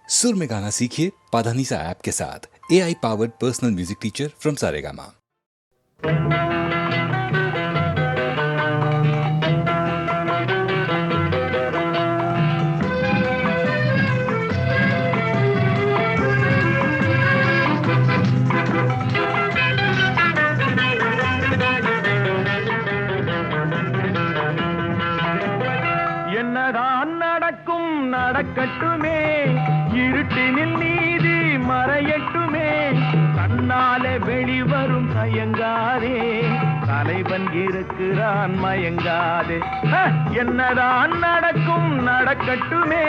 सुर में गाना सीखिए पाधानीसा ऐप के साथ। AI powered personal music teacher from Saregama. என்னதான் நடக்கும் நடக்கட்டுமே, இருட்டினில் நீதி மறையட்டுமே, கண்ணாலே வெளிவரும் தயங்காதே, தலைவன் இருக்கிறான் மயங்காதே. என்னதான் நடக்கும் நடக்கட்டுமே,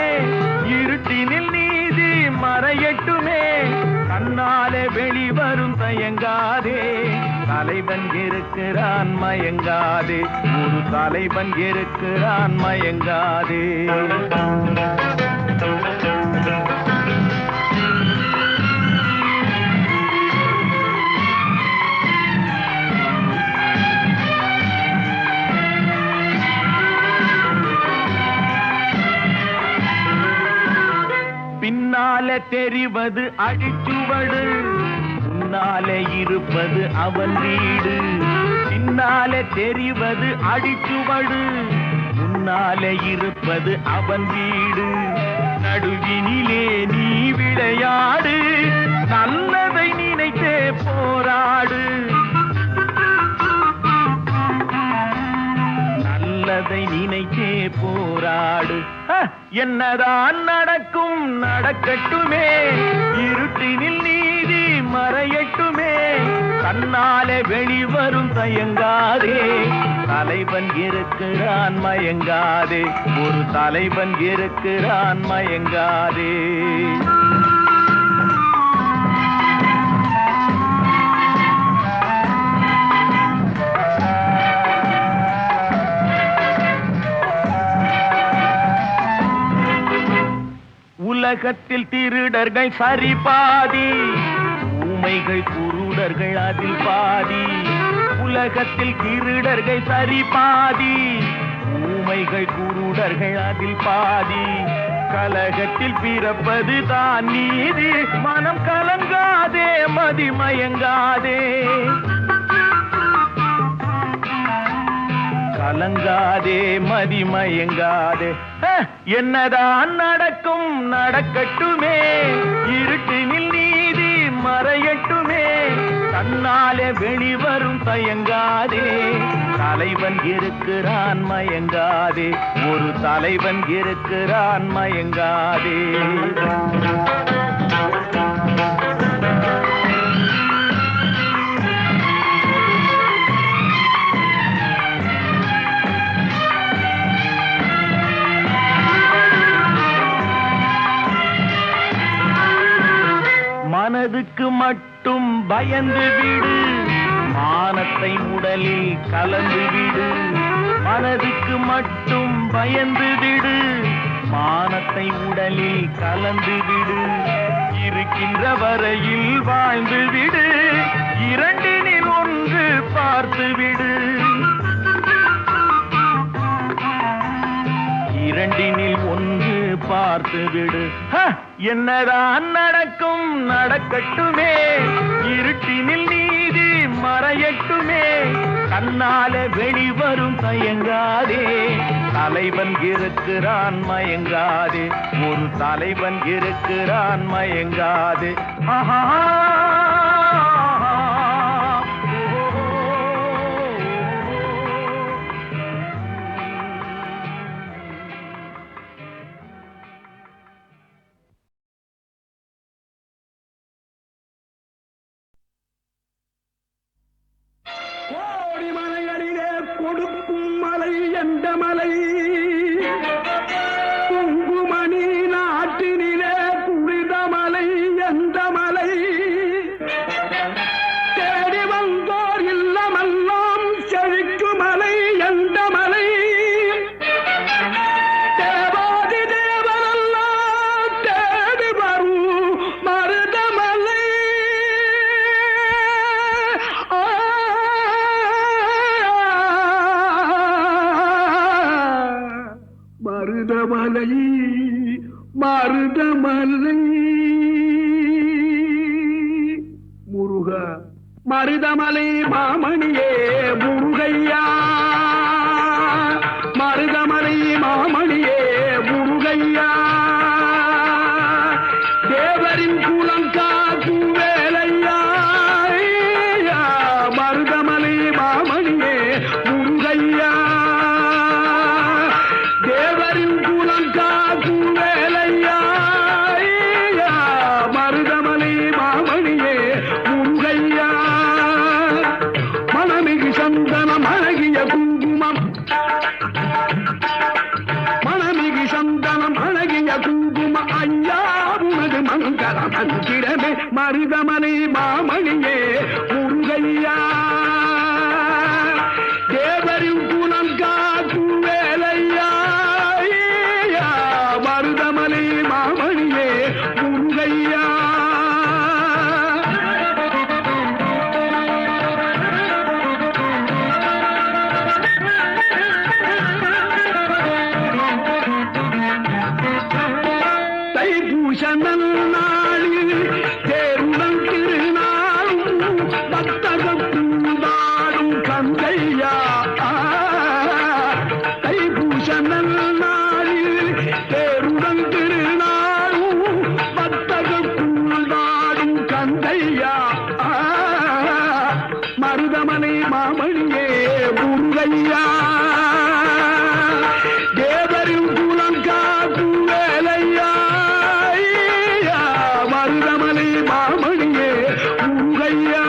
இருட்டினில் நீதி மறையட்டுமே, கண்ணாலே வெளிவரும் தயங்காதே, தலைவன் இருக்கிறான் மயங்காதே, ஒரு தலைவன் இருக்கிறான் மயங்காதே. பின்னாலே தெரிவது அடிச்சுவடு, முன்னாலே இருப்பது அவன் வீடு. பின்னாலே தெரிவது அடிச்சுவடு, முன்னாலே இருப்பது அவன் வீடு. நடுவினிலே நீ விளையாடு, நல்லதை நினைத்தே போராடு, நல்லதை நினைத்தே போராடு. என்னதான் நடக்கும் நடக்கட்டுமே, இருட்டினில் நீதி மறையட்டுமே, கண்ணாலே வெளிவரும் தயங்காதே, தலைவன் இருக்கிறான் மயங்காதே, ஒரு தலைவன் இருக்கிறான் மயங்காதே. உலகத்தில் திருடர்கள் சரி பாதி, ஊமைகள் குருடர்கள் அதில் பாதி. உலகத்தில் திருடர்கள் சரி பாதி, ஊமைகள் குருடர்கள் அதில் பாதி. கலகத்தில் பிறப்பது தான் நீதி, மனம் கலங்காதே மதிமயங்காதே, கலங்காதே மதிமயங்காதே. என்னதான் நடக்கும் நடக்கட்டுமே, இருட்டினில் நீதி மறையட்டுமே, தன்னாலே வெளிவரும் தயங்காதே, தலைவன் இருக்கிறான் மயங்காதே, ஒரு தலைவன் இருக்கிறான் மயங்காதே. மனதுக்கு மட்டும் பயந்து விடு, மானத்தை உடலில் கலந்து விடு. மனதுக்கு மட்டும் பயந்து விடு, மானத்தை உடலில் கலந்து விடு. இருக்கின்ற வரையில் வாழ்ந்து விடு, இரண்டினில் ஒன்று பார்த்து விடு, இரண்டினில் ஒன்று பார்த்து விடு. என்னதான் நடக்கும் நடக்கட்டுமே, இருட்டினில் நீதி மறையட்டுமே, கண்ணாலே வெளிவரும் தயங்காதே, தலைவன் இருக்கிறான் மயங்காதே, ஒரு தலைவன் இருக்கிறான் மயங்காதே. ஆஹா கொடுக்கும் மலை எந்த மலை, குங்குமணி நாட்டினிலே குளித மலை எந்த மலை, தேடி வந்தோர் இல்லமெல்லாம் செழிக்கு மலை எந்த மலை, தேவாதி தேவரெல்லாம் தேடி வரும் மருதமலை. மருதமலை முருகா மருதமலை மாமணியே முருகையா மருதமலை மாமணியே முருகையா தேவரின் குலம் காக்கும் வேலையா மருதமலை மாமணியே முருகையா தேவரின் குலம் காக்கும் வேலையா மருதமலை மாமணியே முருகையா மனமிகு சந்தனம் அழகிய குங்குமம் மனமிகு சந்தனம் அழகிய குங்குமம் ஐயா உனது மங்கள மந்திரமே மருதமலை மாமணியே முருகையா தேவரின் குலம் காக்கும் வேலையா மருதமலை மாமணியே முருகையா தைப்பூசனல் நாளில் தேருடன் திருநாளும் பக்தகம் பூதாடும் கந்தையா தைப்பூசனல் நாளில் தேருடன் திருநாளும் பக்தகம் பூதாடும் கந்தையா மருதமலை மாமணியே முருகையா தேவரின் குலம் காக்கும் வேலையா மருதமலை மாமணியே முருகையா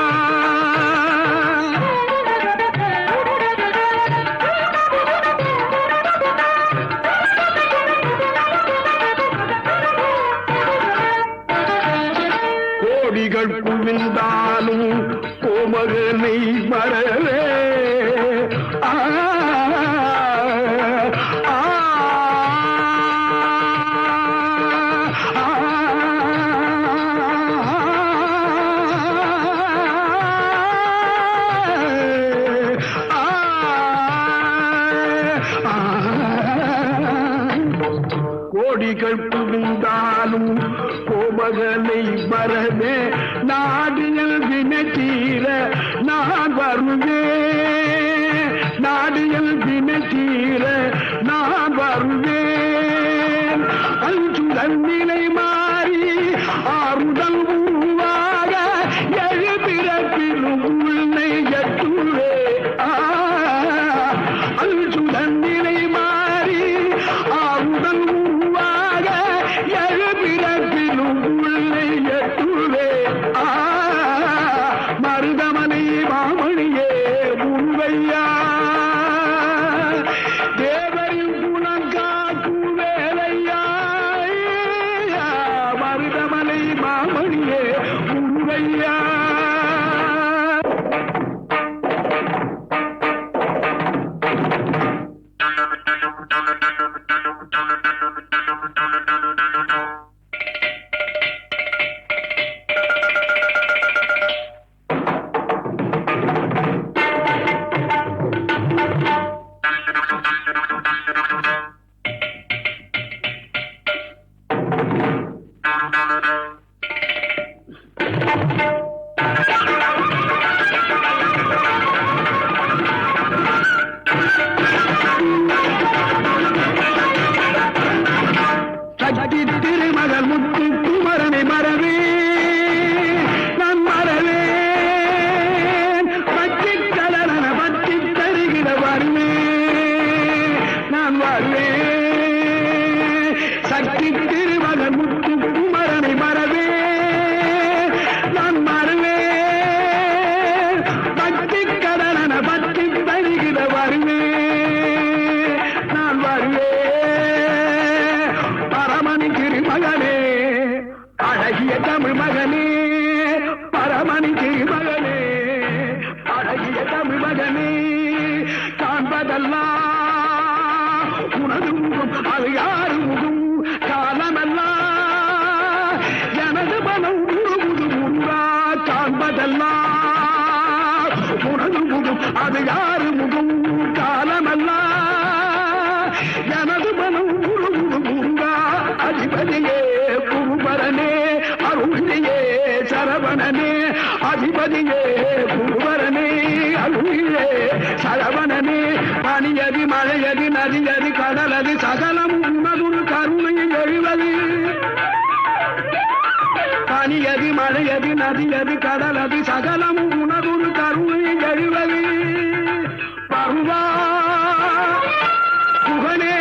கோடிகள் குவிந்தாலும் கோமகனை மறவே ஆ கோடிகள் புகுந்தாலும் கோமகனை மறவே நாடியல் வினத்தீர நான் வருவேன் நாடியல் வினத்தீர நான் வருவேன் அஞ்சுடன் நிலை மாறி ஆறுதல் உருவாக எழுபிறப்பிலும் உன்னை எட்டுவே அஞ்சுடன் நிலை மாறி ஆறுதல் உருவாக எழுபிறப்பிலும் உன்னை எட்டுவே மருதமலை மாமணியே முருகையா தேவரின் குலம் காக்கும் வேலையா மருதமலை மாமணியே முருகையா சக்தி திருமகள் முத்து குமரனை மறவே நான் மறவேன் பற்றி கலன பற்றி தருகிற வருவேன் நான் வருவேன் சக்தி திருமகள் முத்து குமரனை மறவே நான் மறவேன் பற்றி கலன பற்றி தருகிற வருவேன் நான் வருவேன் பரமணி திருமகனே அழகிய தமிழ் மகனே பரமணி திருமகனே அழகிய தமிழ் மகனே காண்பதெல்லாம் உனது முகம் அது யாரு முகம் காலமெல்லாம் எனது மனம் உருகுது முருகா காண்பதெல்லாம் உனது முகம் அது யாரு முகம் காலமெல்லாம் எனது மனம் உருகுது முருகா அதிபதியே குருபர அருளியே சரவணனே அதிபதியே குருவரனே அருளியே சரவணனே பனியதி மழையதி நதியதி கடலதி சகலம் உன்னதுரு கருணையில் எழுவது பனியதி மழையதி நதியதி கடலதி சகலம் உனதுரு கருணையில் எழுவது பருவா புகனே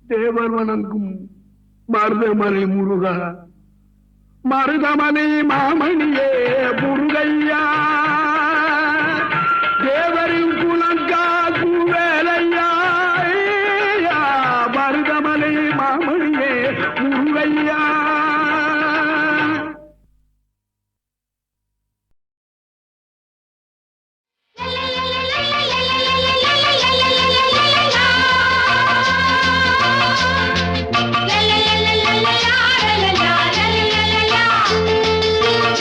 தேவர் வணங்கும் மருதமலை முருகா மருதமலை மாமணியே முருகையா தேவரின் குலங்காக்கு வேலையா மருதமலை மாமணியே முருகையா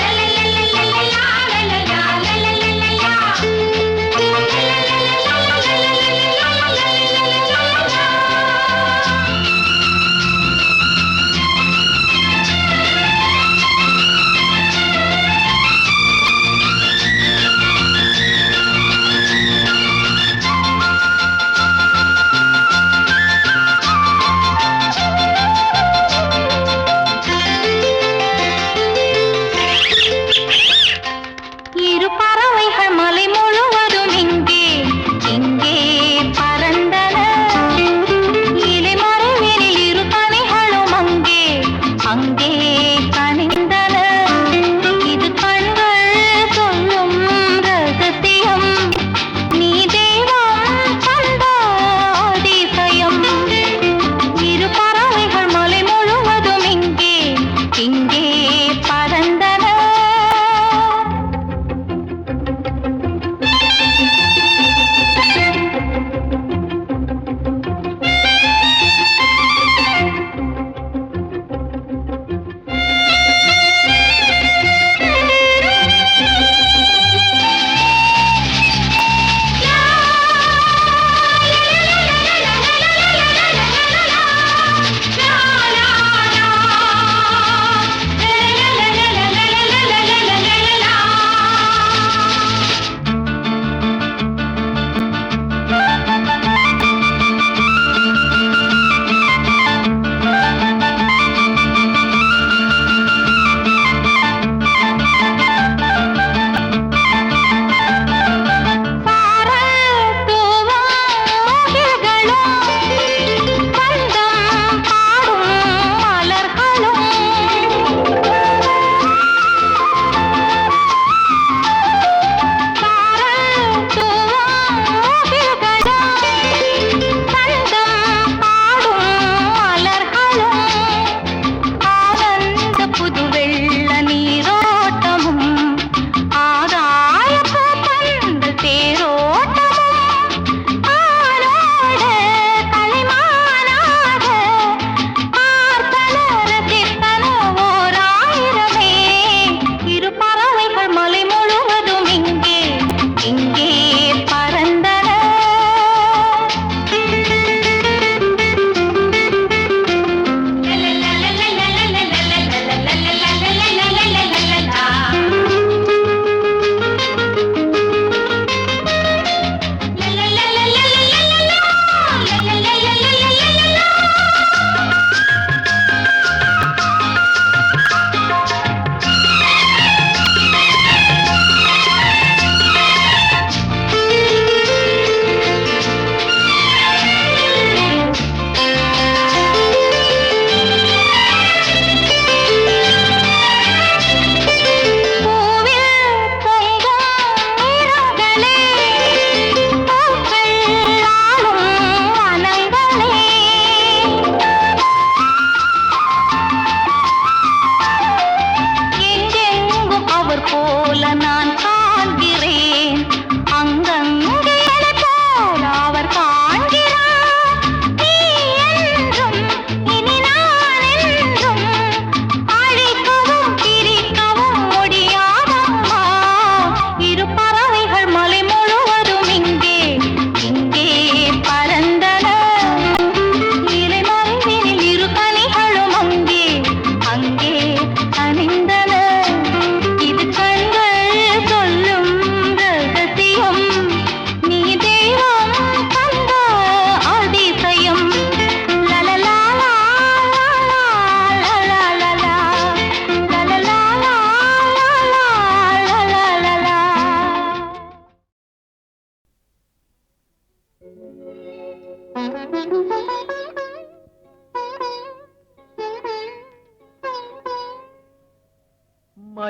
la la la la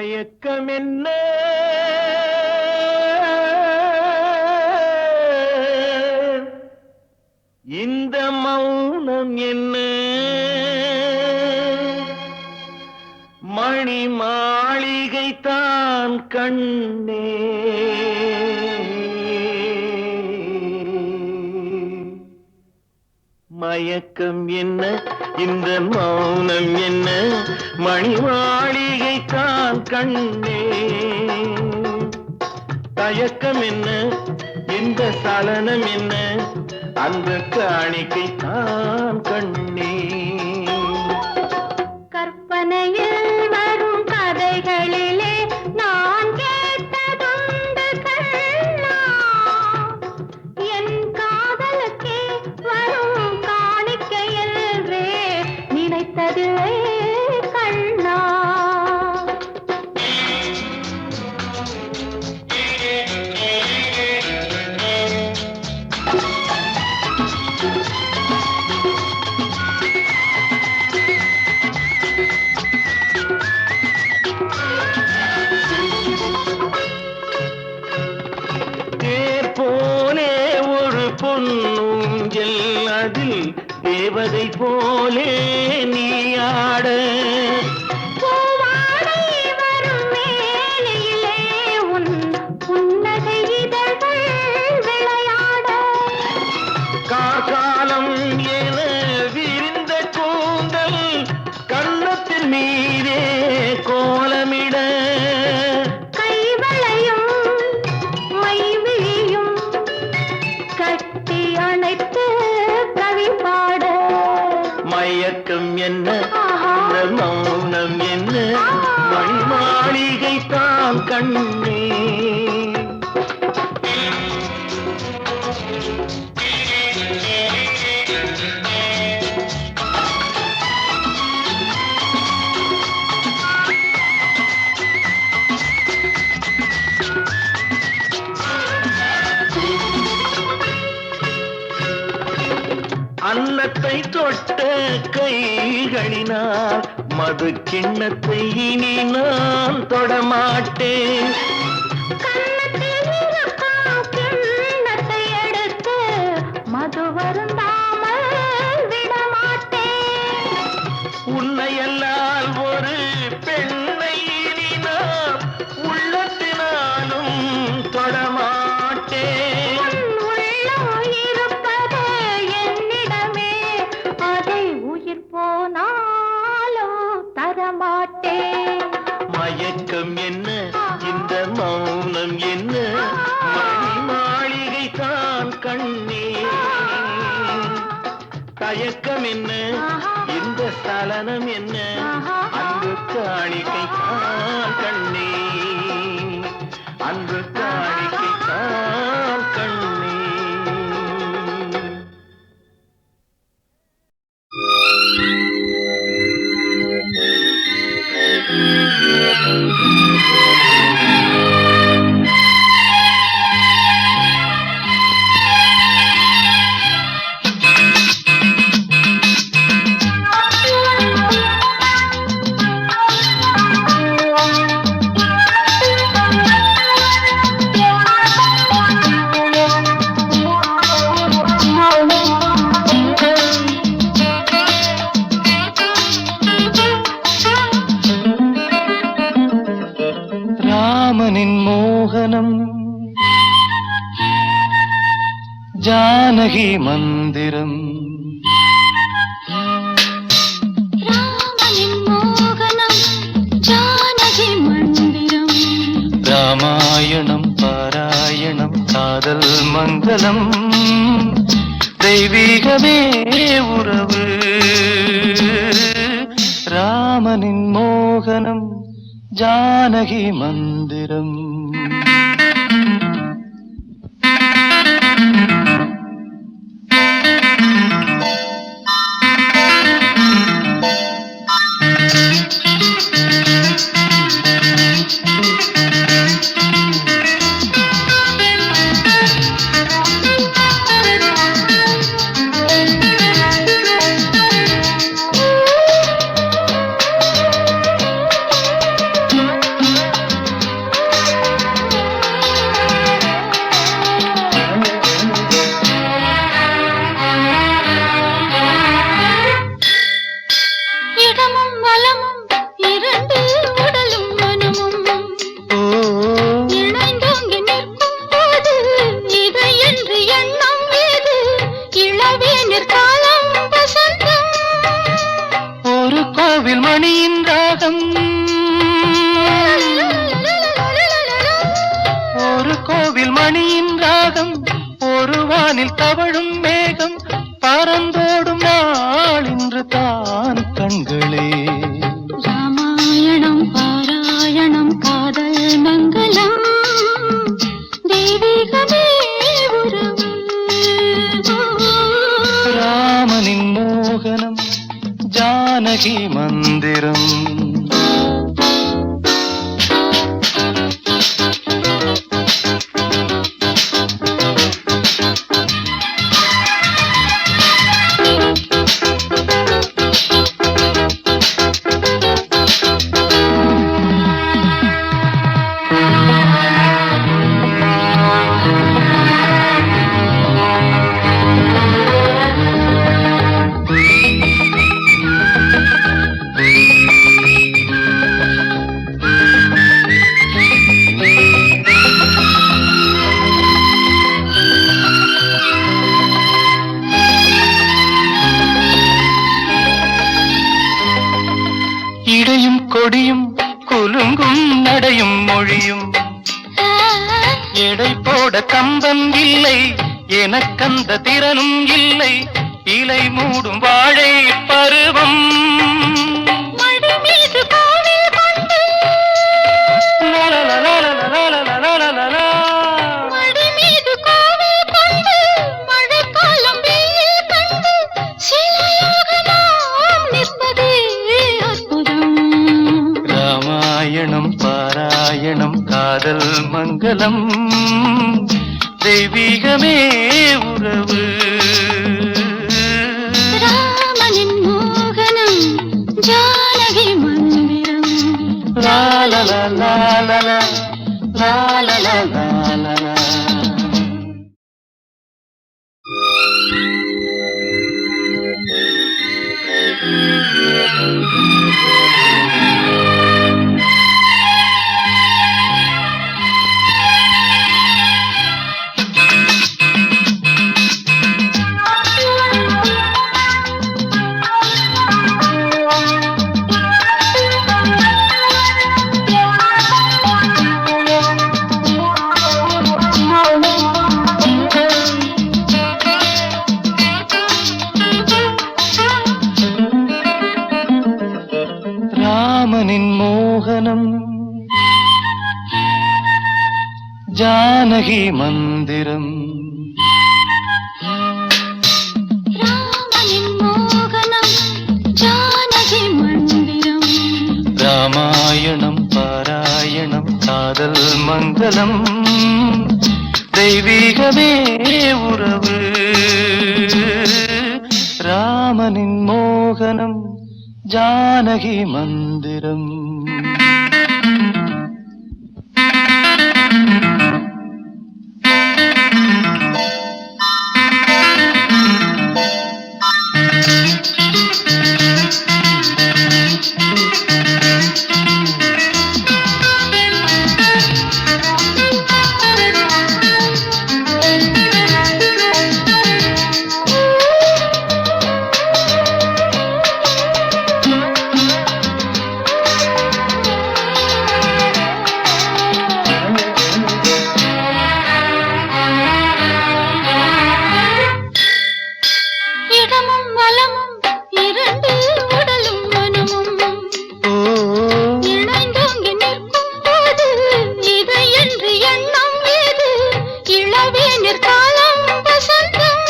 மயக்கம் என்ன இந்த மௌனம் என்ன மணி மாளிகை தான் கண்ணே மயக்கம் என்ன இந்த மௌனம் என்ன மணி மாளிகை தான் கண்ணே தயக்கம் என்ன இந்த சலனம் என்ன அந்த காணிக்கை தான் கண்ணே கற்பனையில் வரும் கதைகளிலே நான் கேட்டதுண்டு கண்ணா என் காதலுக்கே வரும் காணிக்கையல்வே நினைத்ததில்லை கண்ணா பொன்னூஞ்சல் அதில் தேவதை போலே நீ ஆட பூவாடை வரும் மேலையிலே உன் புன்னகை இதழ்கள் விளையாட காலம் என விரிந்த கூந்தல் கன்னத்தின் மீதே கோலமிட கைவளையும் மைவிழியும் கட்டி அணைத்து கவி பாட மயக்கம் என்ன இந்த மௌனம் என்ன மணி மாளிகை தான் கண்ணே அன்னத்தை தொட்ட கைகளினால் மது கிண்ணத்தை இனி நான் தொடமாட்டேன் கன்னத்தில் இருக்கும் கிண்ணத்தை எடுத்து மது வருந்தாமல் விடமாட்டேன் உன்னையல்லால் ஒரு பெண்ணை இனி நான் உள்ளத்தினாலும் தொடமாட்டேன் மயக்கம் என்ன இந்த மௌனம் என்ன மணி மாளிகை தான் கண்ணே தயக்கம் என்ன இந்த சலனம் என்ன அன்பு காணிக்கை தான் கண்ணே அன்பு காணிக்கை தான் கண்ணே ராமனின் மோகனம் ஜானகி மந்திரம் ராமனின் மோகனம் ஜானகி மந்திரம் ராமாயணம் பாராயணம் காதல் மங்களம் தெய்வீகமே உறவு ராமனின் மோகனம் ஜானகி மந்திரம் மணியின் ராகம் ஒரு வானில் தவழும் மேகம் பறந்தோடும் நாள் இன்று தான் கண்களே ராமாயணம் பாராயணம் காதல் மங்களம் தெய்வீகமே உறவு ராமனின் மோகனம் ஜானகி மந்திரம் இடையும் கொடியும் குலுங்கும் நடையும் மொழியும் எடை போட கம்பம் இல்லை எனக்கந்த திறனும் இல்லை இலை மூடும் வாழை பருவம் மடி மீது கோவில் கொண்டு மடி மீது கோவில் கொண்டு மழைக்காலம் வெயில் கண்டு சிலையாக நாம் நிற்பதே அற்புதம் ராமாயணம் பாராயணம் காதல் மங்களம் தெய்வீகமே உறவு ராமனின் மோகனம் ஜானகி மந்திரம் லாலலா லாலலா லாலலா லாலலா ராமனின் மோகனம் ஜானகி மந்திரம் ராமனின் மோகனம் ஜானகி மந்திரம் ராமாயணம் பாராயணம் காதல் மங்களம் தெய்வீகமே உறவு ராமனின் மோகனம் ஜானகி மந்திரம் இடமும் வலமும் இரண்டு உடலும் மனமும் இணைந்தோங்கி நிற்கும் போது இதை என்று எண்ணம் ஏது இளவேனிற் காலம் வசந்தம்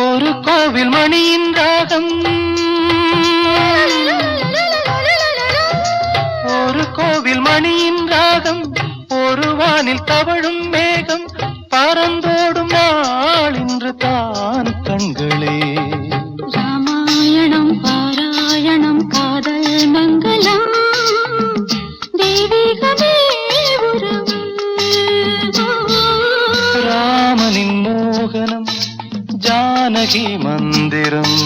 ஒரு கோவில் மணியின் ராகம் ஒரு கோவில் மணியின் ராகம் ஒரு வானில் தவழும் மேகம் பறந்தோடும் நாள் இன்று தான் கண்களே ராமாயணம் பாராயணம் காதல் மங்களம் தெய்வீகமே உறவு ராமனின் மோகனம் ஜானகி மந்திரம்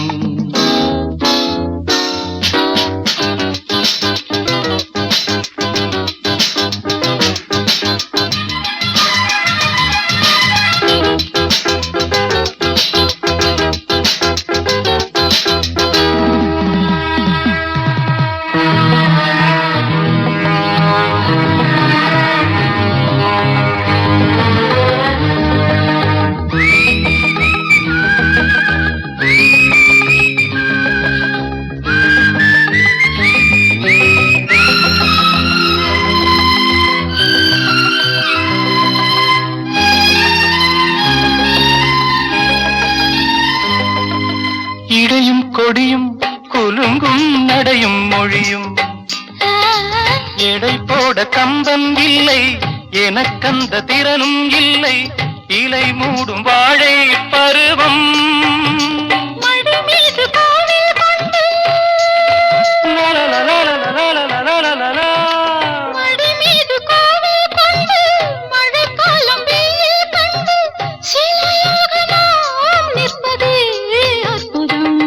இடையும் கொடியும் குலுங்கும் நடையும் மொழியும் எடை போட கம்பம் இல்லை எனக்கந்த திறனும் இல்லை இலை மூடும் வாழை பருவம் மடி மீது கோவில் கொண்டு மடி மீது கோவில் கொண்டு மழைக்காலம் வெயில் கண்டு சிலையாக நாம் நிற்பதே அற்புதம்.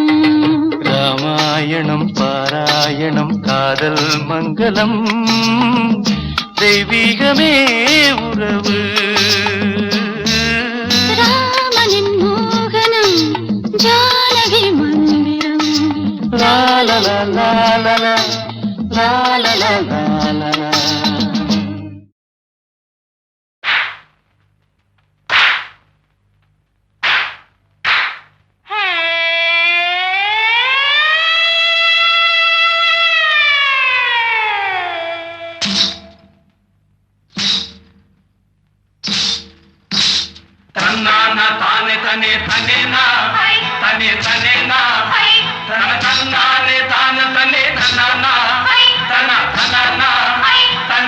ராமாயணம் பாராயணம் காதல் மங்களம் தெய்வீகமே உறவு ராமனின் மோகனம் ஜானகி மந்திரம் லாலலா லாலலா லாலலா லாலலா. தன்னானா தானே தனே தனேனா தனே தனேனா தன தன்னானே தான தனே தன்னானா தன தனனா தன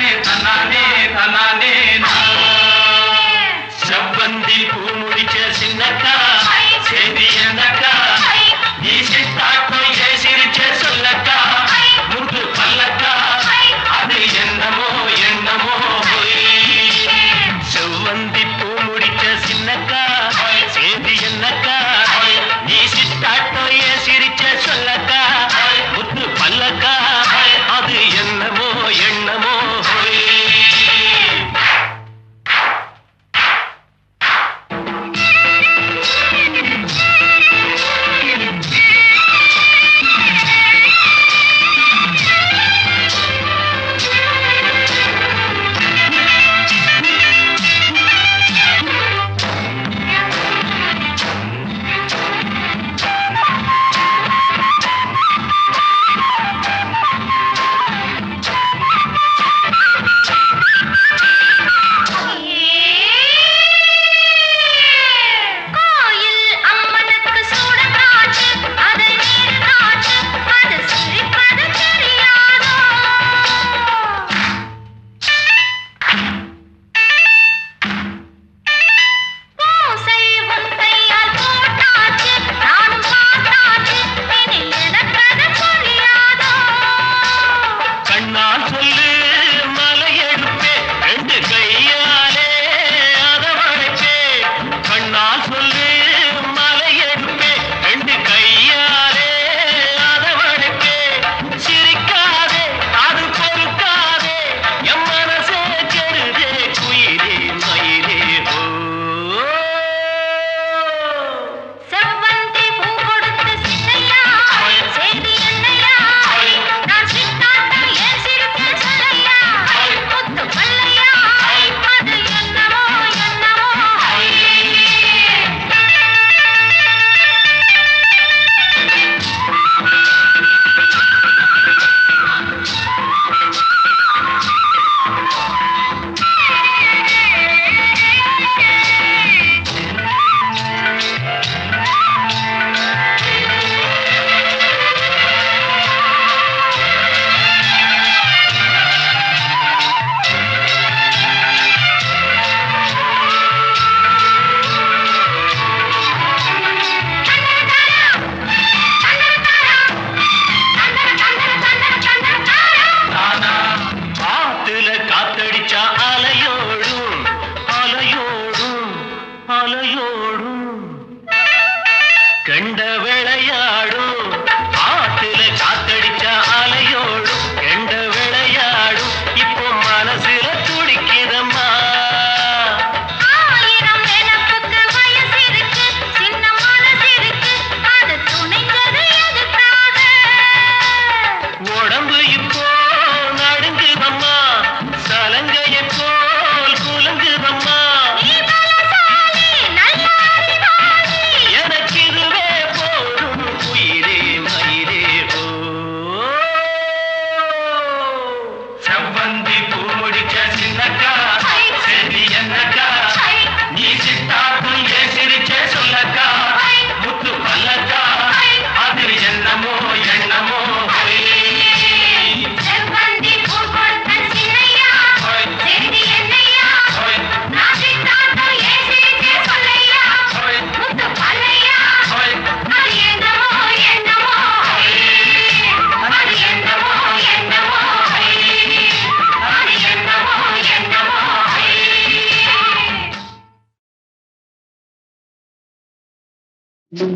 தர்மம்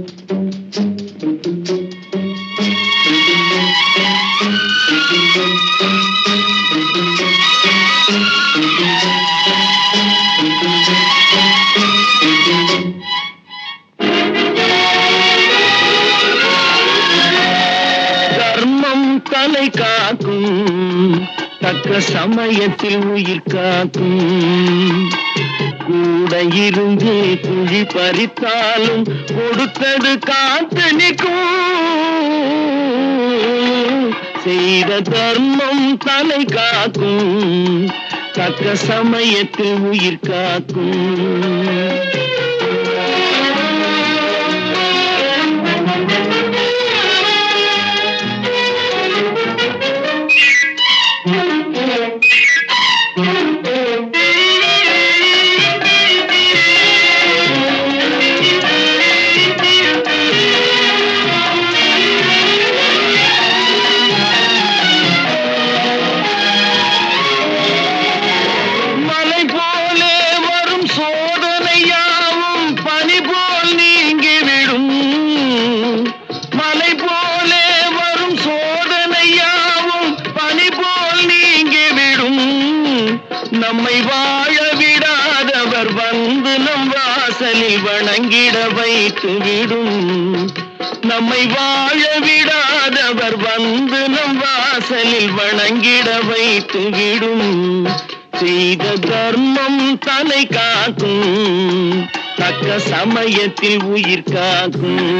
தலை காக்கும், தக்க சமயத்தில் உயிர் காக்கும். கூட இருந்து குழி பறித்தாலும் கொடுத்தது காத்து நிற்கும். செய்த தர்மம் தலை காக்கும், தக்க சமயத்தில் உயிர் காக்கும். நம்மை வாழ விடாதவர் வந்து நம் வாசலில் வணங்கிட வைத்து விடும். நம்மை வாழ விடாதவர் வந்து நம் வாசலில் வணங்கிட வைத்து விடும். செய்த தர்மம் தலை காக்கும், தக்க சமயத்தில் உயிர் காக்கும்.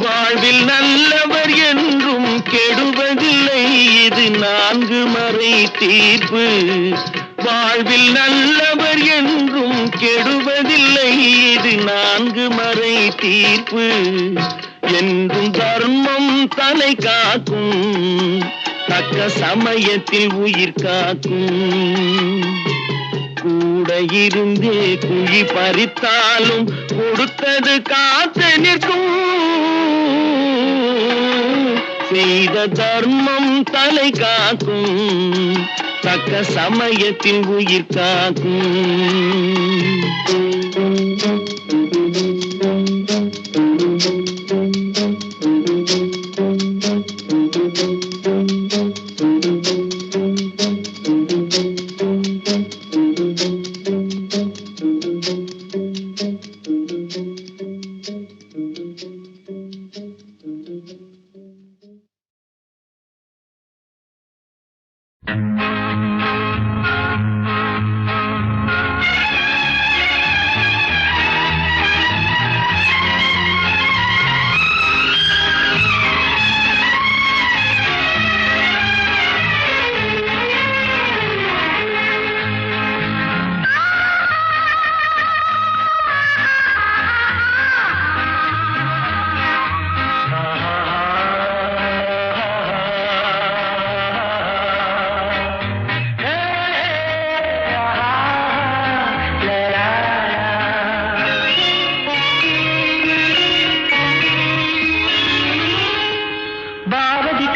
வாழ்வில் நல்லவர் என்றும் கெடுவதில்லை, இது 4 மறை தீர்ப்பு. வாழ்வில் நல்லவர் என்றும் கெடுவதில்லை, இது 4 மறை தீர்ப்பு. என்றும் தர்மம் தலை காக்கும், தக்க சமயத்தில் உயிர் காக்கும். கூட இருந்தே குழி பறித்தாலும் கொடுத்தது காத்து நிற்கும். செய்த தர்மம் தலை காக்கும், தக்க சமயத்தில் உயிர் காக்கும்.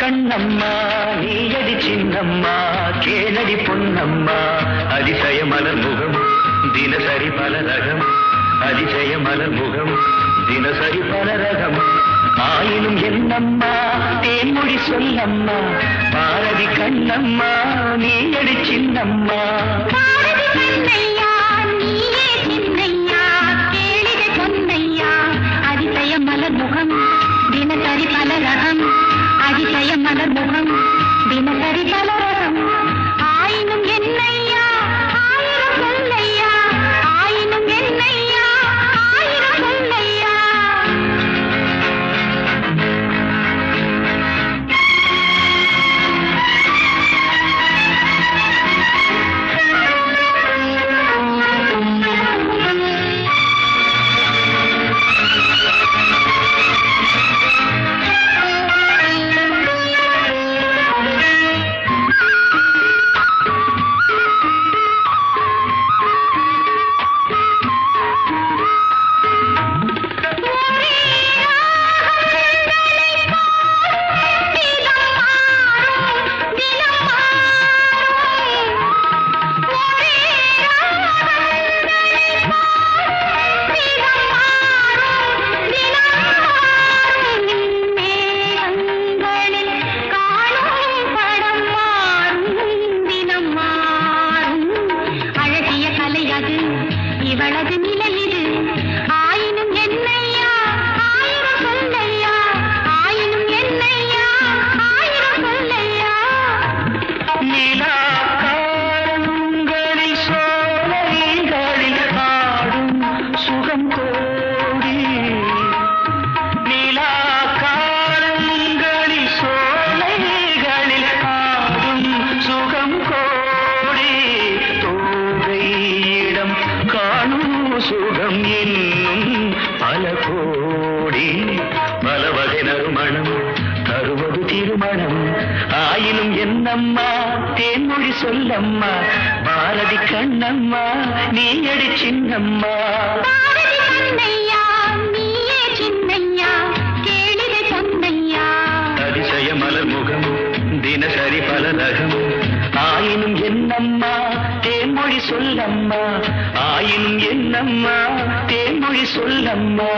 கண்ணம்மா நீயடி சின்னம்மா கேளடி பொன்னம்மா அதிசய மலர் முகம் தினசரி பல ரகம் அதிசய மலர் முகம் தினசரி பல ரகம் ஆயினும் என்னம்மா தேன்மொழி சொல்லம்மா பாரதி கண்ணம்மா நீயடி சின்னம்மா மலர் முகம் தினசரி பல ரகம் அதிசய மலர் முகம் தினசரி பல ரகம் ஆயினும் என்னையா ஆயிரம் சொல்லையா ஆயினும் என்னையா ஆயிரம் சொல்லையா ஆயினும் என்னம்மா தேன்மொழி சொல்லம்மா பாரதி கண்ணம்மா நீ அடி சின்னம்மா பாரதி கண்ணையா நீயே சின்னையா கேளிகை சொன்னையா அதிசய மலர் முகம் தினசரி பல ரகம் ஆயினும் என்னம்மா தேன்மொழி சொல்லம்மா ஆயினும் என்னம்மா தேன்மொழி சொல்லம்மா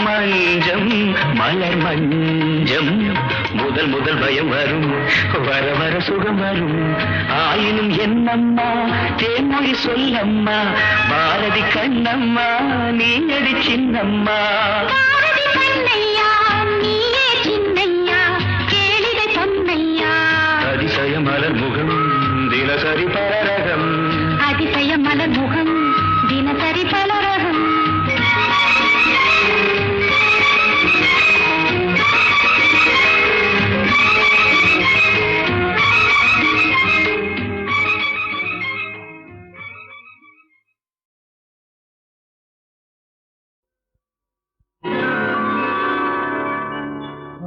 மஞ்சம் மலர் மஞ்சம் முதல் முதல் பயம் வரும் வர வர சுகம் வரும் ஆயினும் என்னம்மா தேன்மொழி சொல்லம்மா பாரதி கண்ணம்மா நீ அடி சின்னம்மா பாரதி கண்ணையா நீயே சின்னையா கேளிகை சொன்னையா அதிசய மலர் முகம் தினசரி பலரகம் அதிசய மலர் முகம் தினசரி பலரகம்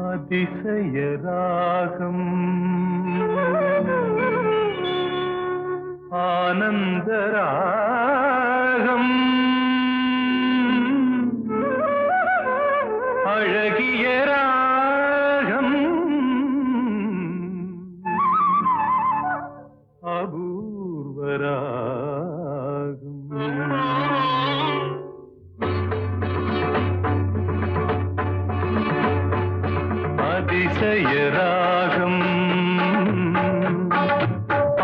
அதிசய ராகம் ஆனந்த ராகம் அழகிய ராகம் அபூர்வ ராகம் அதிசய ராகம்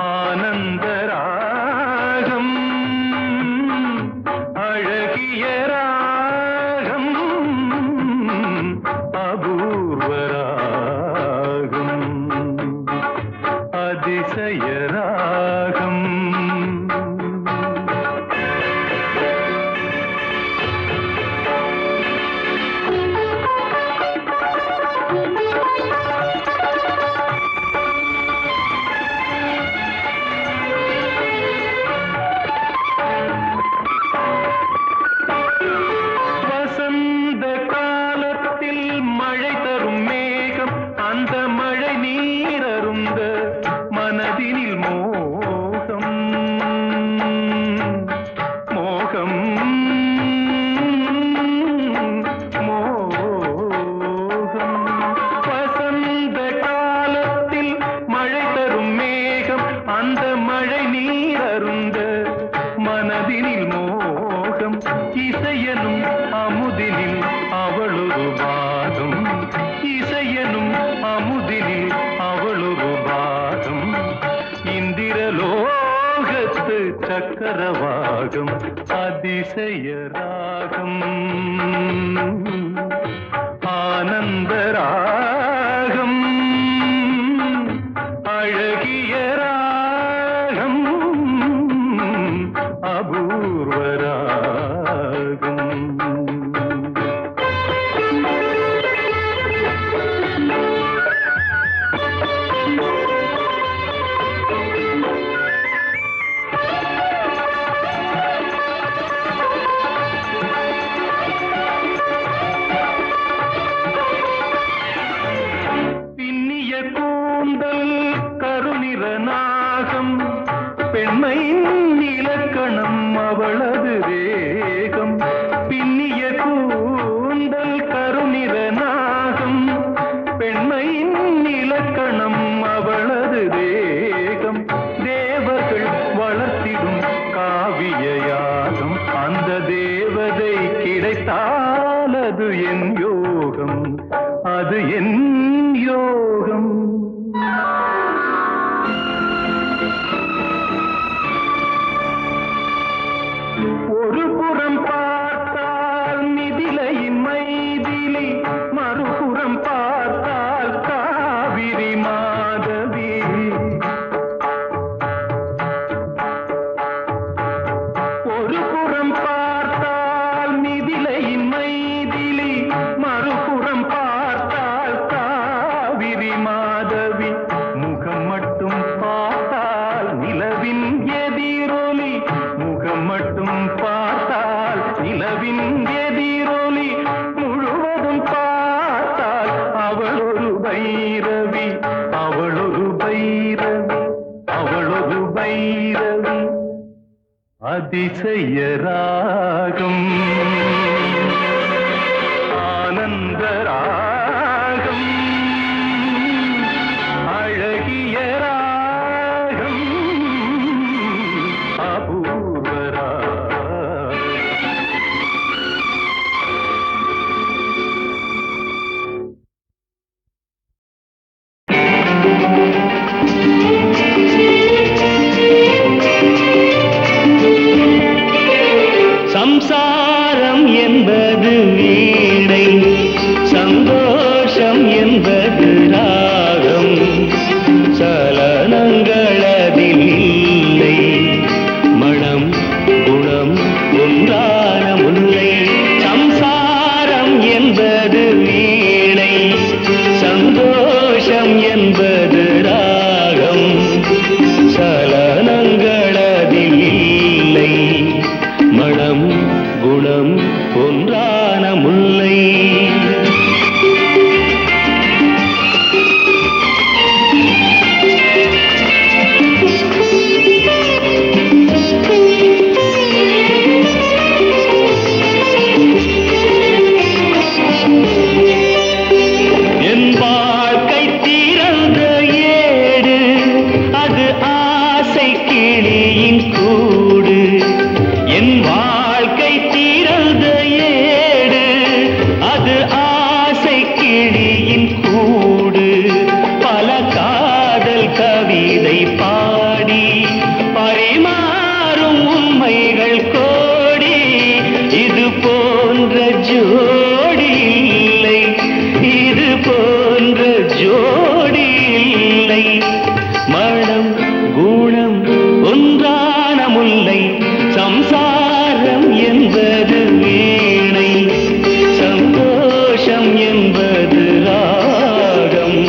ஆனந்த ராகம் அழகிய ராகம் அபூர்வ ராகம் அதிசய ராகம் சக்கரவாகம் அதிசய ராகம் ஆனந்த ராகம் அழகிய ராகம் அபூர்வ ராகம் ராகம் பெண்மையின் இலக்கணம் அவளது வேகம் பின்னிய கூந்தல் கருநிற நாகம் பெண்மையின் இலக்கணம் அவளது தேகம் தேவர்கள் வளர்த்திடும் காவிய யாகம் அந்த தேவதை கிடைத்தால் அது என் யோகம் அது என் யோகம் ஒரு புறம் பார்த்தால் மிதிலையின் மைதிலி மறுபுறம் பார்த்தால் காவிரி மாதவி ஒரு புறம் பார்த்தால் மிதிலையின் மைதிலி மறுபுறம் பார்த்தால் காவிரி மாதவி முகம் மட்டும் பார்த்தால் நிலவின் எதிரொலி முகம் மட்டும் பார்த்தால் நிலவின் எதிரொலி முழுவதும் பார்த்தால் அவள் ஒரு பைரவி அவள் ஒரு பைரவி அவள் ஒரு பைரவி அதிசய ராகம் ஆனந்த ராகம் அழகிய ராகம் அபூர்வ ராகம் சம்சாரம் என்பது வீணை சந்தோஷம் என்பது ராகம் சலனங்களதில் இல்லை மனம் குணம் ஒன்றான முல்லை சம்சாரம் என்பது வீணை சந்தோஷம் என்பது ராகம் சலனங்களதில் இல்லை மனம் குணம் ஒன்றான முல்லை என் வாழ்க்கை திறந்த ஏடு அது ஆசை கிளியின் கூடு என் வாழ்க்கை திறந்த ஏடு அது ஆசை கிளியின் கூடு பல காதல் கவிதை பாடி பரிமாறும் உண்மைகள் கோடி இது போன்ற ஜோடி இல்லை இது போன்ற ஜோடி இல்லை மனம் குணம் ஒன்றான முல்லை சம்சாரம் என்பது வீணை சந்தோஷம் என்பது ராகம்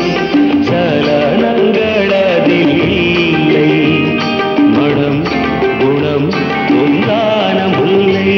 சலனங்களதில் இல்லை மனம் குணம் ஒன்றான முல்லை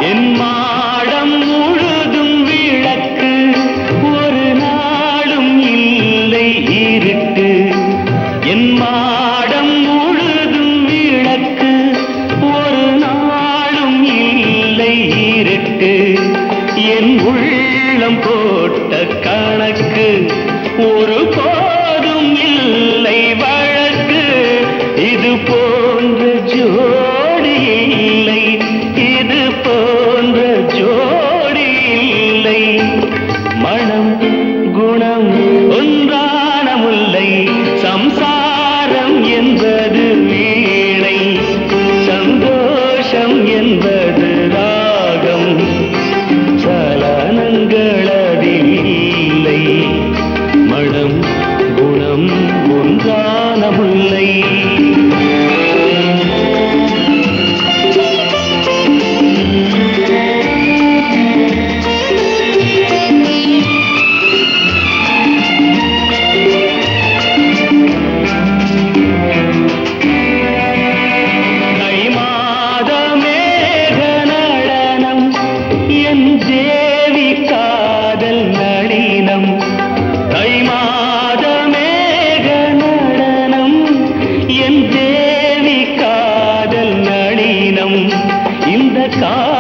என் மாடம் முழுதும் விளக்கு ஒரு நாளும் இல்லை இருட்டு என் மாடம் முழுதும் விளக்கு ஒரு நாளும் இல்லை இருட்டு என் உள்ளம் போட்ட கணக்கு ஒரு போதும் இல்லை வழக்கு இது போன்ற ஜோடி இல்லை இது போன்ற ஜோடி இல்லை மனம் குணம் ஒன்றான முல்லை சம்சாரம் என்பது வீணை சந்தோஷம் என்பது ராகம் சலனங்களதில் இல்லை மனம் கா